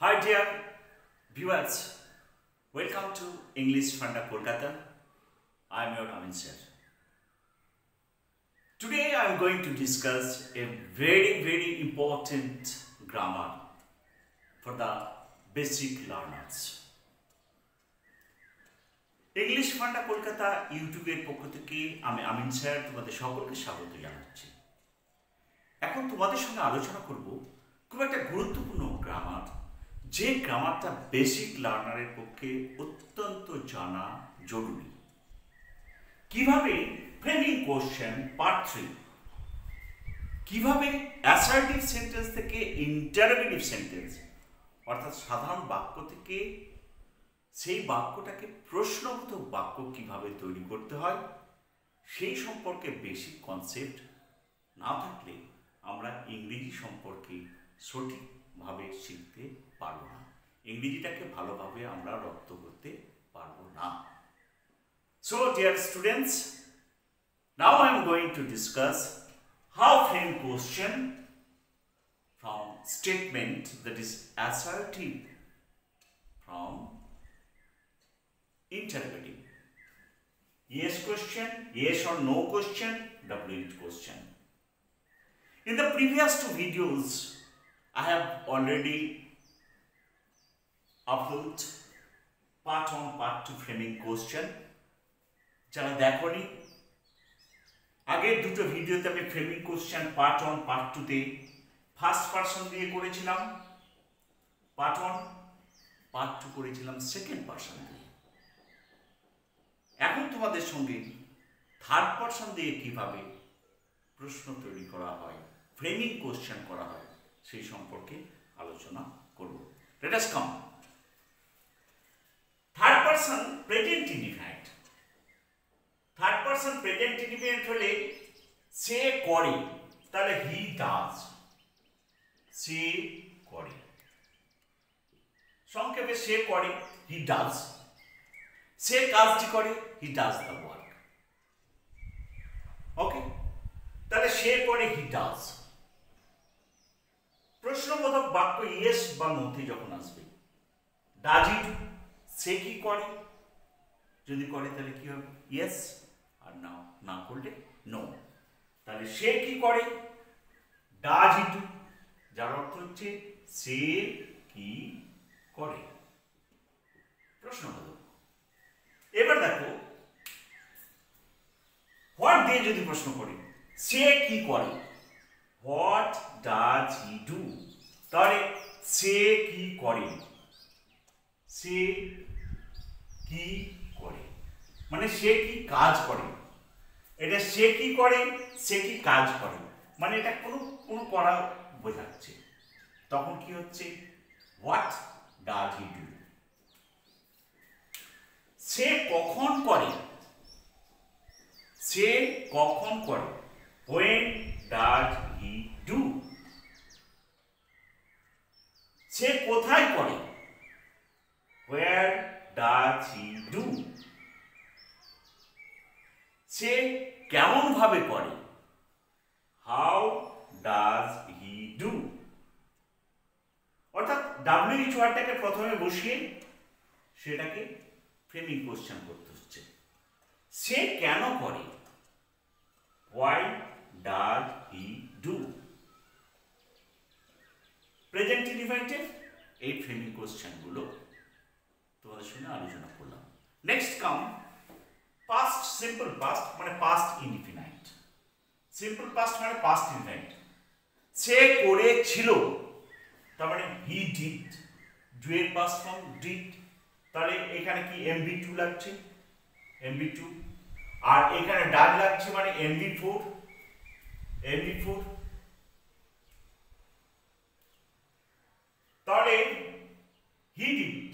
Hi dear viewers, welcome to English Funda Kolkata. I am your Amin sir. Today I am going to discuss a very important grammar for the basic learners. English Funda Kolkata YouTube এর পক্ষ থেকে আমি আমিন sir তোমাদের সকলকে স্বাগত জানাচ্ছি। এখন তোমাদের সঙ্গে আলোচনা করব খুব একটা গুরুত্বপূর্ণ গ্রামার, যে গ্রামারটা বেসিক লার্নারের পক্ষে অত্যন্ত জানা জরুরি। কিভাবে ফ্রেমিং কোশ্চেন পার্ট 3, কিভাবে অ্যাসার্টিভ সেন্টেন্স থেকে ইন্টারোগেটিভ সেন্টেন্স অর্থাৎ সাধারণ বাক্য থেকে সেই বাক্যটাকে প্রশ্নবোধক বাক্য কিভাবে তৈরি করতে হয়, সেই সম্পর্কে বেসিক কনসেপ্ট না থাকলে আমরা ইংরেজি সম্পর্কে সঠিকভাবে শিখতে পারবো না, ইংরেজিটাকে ভালোভাবে আমরা রপ্ত করতে পারবো না। So dear students, now I am going to discuss how frame question from statement that is assertive from interrogative. Yes question, yes or no question, WH question. In the previous two videos, I have already uploaded part 1, part 2 framing question. যারা দেখোনি, আগের দুটো ভিডিওতে আমি framing question part 1, part 2 তে first person দিয়ে করেছিলাম part 1, part 2 করেছিলাম সেকেন্ড পারসন দিয়ে। এখন তোমাদের সঙ্গে থার্ড পারসন দিয়ে কিভাবে প্রশ্ন তৈরি করা হয়, ফ্রেমিং কোশ্চেন করা হয়, সেই সম্পর্কে আলোচনা করব। Let us come. Third person present indefinite. Third person present indefinite হলে সে করে, তাহলে হি ডাজ, সে করে। সংক্ষেপে সে করে, হি ডাজ। সে কাজটি করে, হি ডাজ দ্য ওয়ার্ক। ওকে, তাহলে সে করে, হি ডাজ। প্রশ্নবোধক বাক্য ইয়েস বা নোতে যখন আসবে, ডাজ হি ডু, সে কি করে, যদি করে তাহলে কি হবে ইয়েস, আর না করলে নো। তাহলে সে কি করে, ডাজ হি ডু, যার অর্থ হচ্ছে সে কি করে, প্রশ্নবোধক। এবার দেখো হোয়াট দিয়ে যদি প্রশ্ন করি, সে কি করে, হোয়াট ডাজ হি ডু, তাহলে সে কি করে, সে কি করে, মানে সে কি কাজ করে। এটা সে কি করে, সে কি কাজ করে, মানে এটা কোনো করা বোঝাচ্ছে। তখন কি হচ্ছে হোয়াট ডাজ হি ডু। সে কখন করে, সে কখন করে, when does he do। সে কোথায় করে, where does he do। সে কেমন ভাবে করে, how does he do। অর্থাৎ WH ওয়ার্ডটাকে প্রথমে বসিয়ে সেটাকে ফ্রেমিং কোশ্চেন করতে হচ্ছে। সে কেন করে, why does he do। Present ইনডিফিনাইটের এই ফ্রেমিং কোশ্চেনগুলো তোমাদের সঙ্গে আলোচনা করলাম। Next come past simple past, মানে পাস্ট ইনডিফিনাইট। সিম্পল পাস্ট মানে পাস্ট ইনডিফিনাইট। সে করেছিল, তার মানে হি ডিড, ডু এর পাস্ট ফর্ম ডিড। তাহলে এখানে কি MB2 লাগছে, MB2, আর এখানে ডাজ লাগছে মানে MB4, MB4। তাহলে হি ডিড,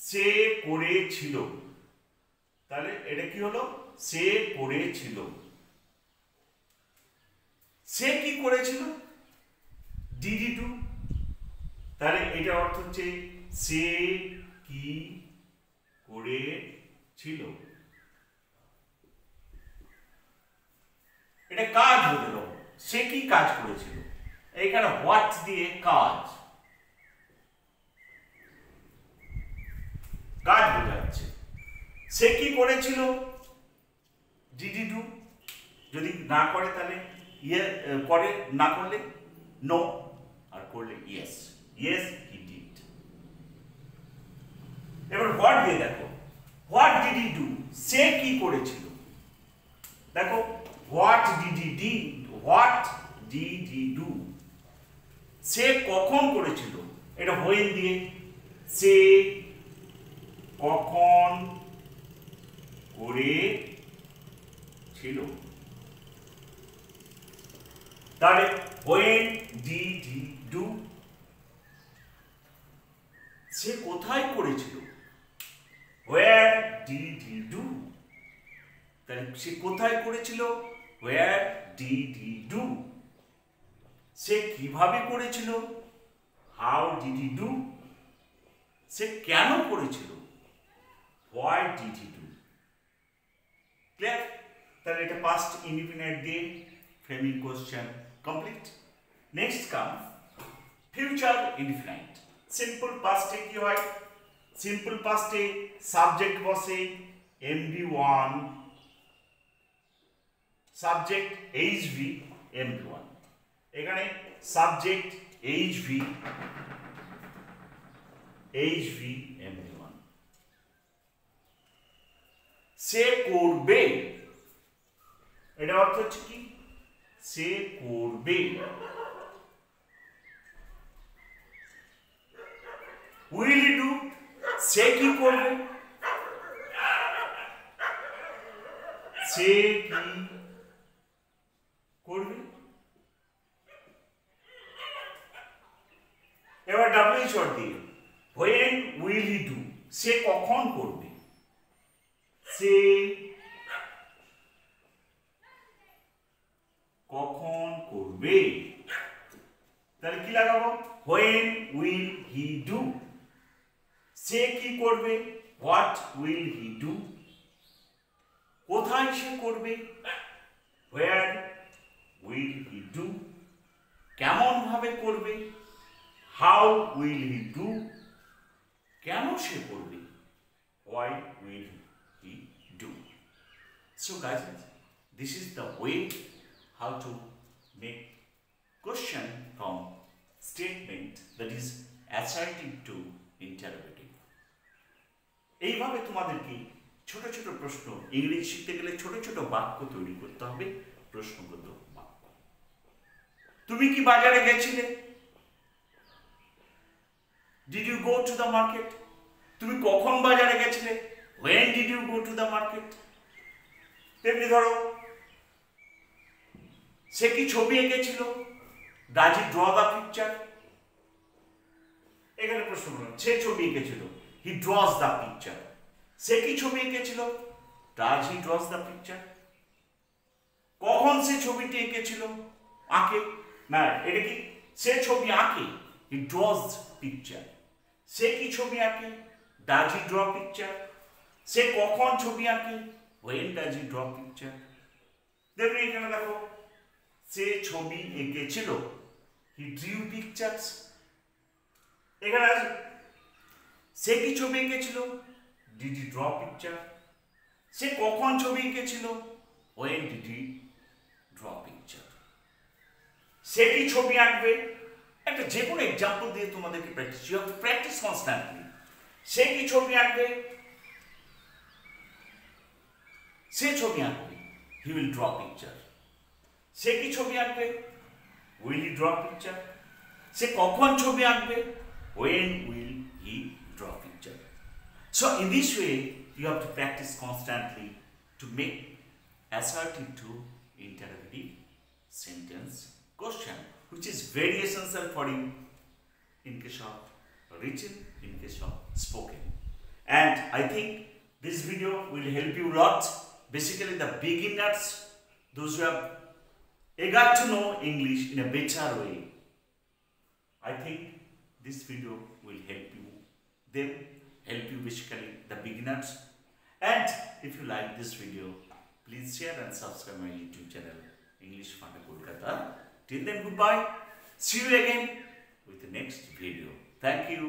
সে করেছিল, তাহলে এটা কি হলো, সে করেছিল। সে কি করেছিল, ডিড হি ডু, তাহলে এটার অর্থ হচ্ছে সে কি করেছিল। এটা কাজ বোঝালো, সে কি কাজ করেছিল। এইখানে হোয়াট দিয়ে কাজ, সে কি করেছিল, ডিড হি ডু, যদি না করে তাহলে করে, না করলে নো, আর করলে ইয়েস, ইয়েস হি ডিড। এবার হোয়াট দিয়ে দেখো, হোয়াট ডিড হি ডু, সে কি করেছিল, দেখো what did he do, what did he do, সে কখন করেছিল, এটা হোয়েন দিয়ে, সে কখন করেছিল, তাহলে হোয়েন ডিড হি ডু, সে কোথায় করেছিল, হোয়ার ডিড হি ডু, তাহলে সে কোথায় করেছিল, হোয়ার ডিড হি ডু, সে কিভাবে করেছিল, হাউ ডিড হি ডু, সে কেন করেছিল, why did he do. Clear? তাহলে এটা পাস্ট ইনডিফিনিট দিয়ে framing question complete. Next come future indefinite. Simple পাস্টে কি হয়, সিম্পল পাস্টে সাবজেক্ট বসে mv1, সাবজেক্ট hv mv1, এখানে সাবজেক্ট hv mv1, সে করবে, এটা অর্থ হচ্ছে কি, সে করবে, উইল হি ডু, সে কি করবে, সে কি করবে। এবার ডাব্লিউ শর্ট দিয়ে হোয়েন উইল হি ডু, সে কখন করবে, সে কখন করবে, তাহলে কি লাগাবো, হোয়েন উইল হি ডু, সে কি করবে, হোয়াট উইল হি ডু, কোথায় সে করবে, হোয়ার উইল হি ডু, কেমন ভাবে করবে, হাউ উইল হি ডু, কেন সে করবে, why will he do. So guys, this is the way how to make question from statement that is assertive to interrogative. এইভাবে তোমাদেরকে ছোট ছোট প্রশ্ন, ইংরেজি শিখতে গেলে ছোট ছোট বাক্য তৈরি করতে হবে, প্রশ্নগত বাক্য। তুমি কি বাজারে গেছিলে, did you go to the market, তুমি কখন বাজারে গেছিলে, when did you go to the market। তেমনি ধরো সে কি ছবি এঁকেছিল, does he draw the picture, এখানে প্রশ্ন করলাম, সে ছবি এঁকেছিল, হি ড্রস দ্য পিকচার, সে কি ছবি এঁকেছিল, does he draws the picture, কখন সে ছবিটি এঁকেছিল, আঁকে, না এটা কি, সে ছবি আঁকে, হি ড্রস পিকচার, সে কি ছবি আঁকে, ডাজ হি ড্র পিকচার, সে কখন ছবি আঁকে, when does he draw picture। দেখুন এখানে দেখো, সে ছবি এঁকেছিল, he drew pictures, এখানে আছে সে কি ছবি এঁকেছিল, did he draw picture, সে কখন ছবি এঁকেছিল, when did he draw picture, সে কি ছবি আঁকবে, একটা যে কোনো এক্সাম্পল দিয়ে তোমাদেরকে practice, you have to practise constantly. সে কি ছবি আঁকবে, সে ছবি আঁকবে, হি উইল ড্র পিকচার, সে কি ছবি আঁকবে, উইল হি ড্র পিকচার, সে কখন ছবি আঁকবে, when will he draw picture। So in this way you have to practice constantly to make assertive to interrogative sentence question, which is very essential for you in case of written, in case of spoken. And I think this video will help you a lot, basically the beginners, those who have eager to know English in a better way. I think this video will help you, them help you, basically the beginners. And if you like this video, please share and subscribe my YouTube channel English Funda Kolkata. Till then, goodbye, see you again with the next video. Thank you.